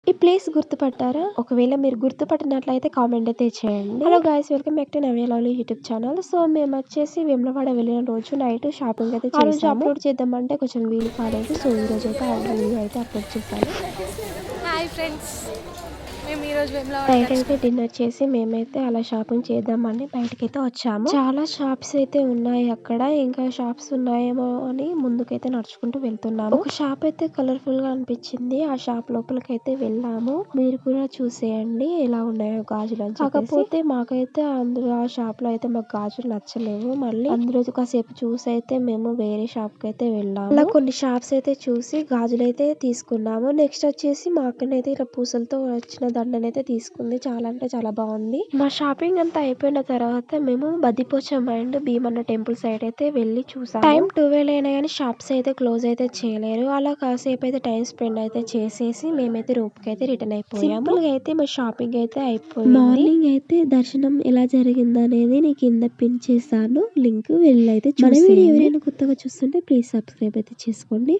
ఈ ప్లేస్ గుర్తుపట్టారా? ఒకవేళ మీరు గుర్తుపట్టినట్లయితే కామెంట్ అయితే చేయండి. Hello guys, welcome back to Navya lovely YouTube channel. So మేము వచ్చేసి వేములవాడ వెళ్ళిన రోజు నైట్ షాపింగ్ అయితే చేసాము. ఆ రోజు అప్లోడ్ చేద్దామంటే కొంచెం వీలు కాలేదు. సో ఈ రోజు అయితే ఆ వీడియో అయితే అప్లోడ్ చేశాను. హాయ్ ఫ్రెండ్స్, మేము ఈరోజు నైట్ అయితే డిన్నర్ చేసి మేమైతే అలా షాపింగ్ చేద్దామని బయటకైతే వచ్చాము. చాలా షాప్స్ అయితే ఉన్నాయి అక్కడ. ఇంకా షాప్స్ ఉన్నాయేమో అని ముందుకైతే నడుచుకుంటూ వెళ్తున్నాము. ఒక షాప్ అయితే కలర్ఫుల్ గా అనిపించింది. ఆ షాప్ లోపలికి అయితే వెళ్ళాము. మీరు కూడా చూసేయండి ఎలా ఉన్నాయో గాజులు అని. కాకపోతే మాకైతే అందులో ఆ షాప్ లో అయితే మాకు గాజులు నచ్చలేవు. మళ్ళీ అందులో కాసేపు చూసి అయితే మేము వేరే షాప్ కి అయితే వెళ్ళాము. అలా కొన్ని షాప్స్ అయితే చూసి గాజులు అయితే తీసుకున్నాము. నెక్స్ట్ వచ్చేసి మా అక్కనైతే ఇలా పూసలతో వచ్చిన దండనైతే తీసుకుంది. చాలా అంటే చాలా బాగుంది. మా షాపింగ్ అంతా అయిపోయిన తర్వాత మేము Baddipochamma and Bheemanna temple side అయితే వెళ్ళి చూసాము. టైం 12 అయినా కానీ షాప్స్ అయితే క్లోజ్ అయితే చేయలేరు. అలా కాసేపు అయితే టైం స్పెండ్ అయితే చేసేసి మేమైతే రూమ్ కి అయితే రిటర్న్ అయిపోయాము. సింపుల్ గా అయితే మా షాపింగ్ అయితే అయిపోయింది. మార్నింగ్ అయితే దర్శనం ఎలా జరిగింది అనేది నేను కింద పిన్ చేశాను లింక్, వెళ్ళి అయితే చూసేయండి. ఎవరైనా కొత్తగా చూస్తుంటే ప్లీజ్ సబ్స్క్రైబ్ అయితే చేసుకోండి.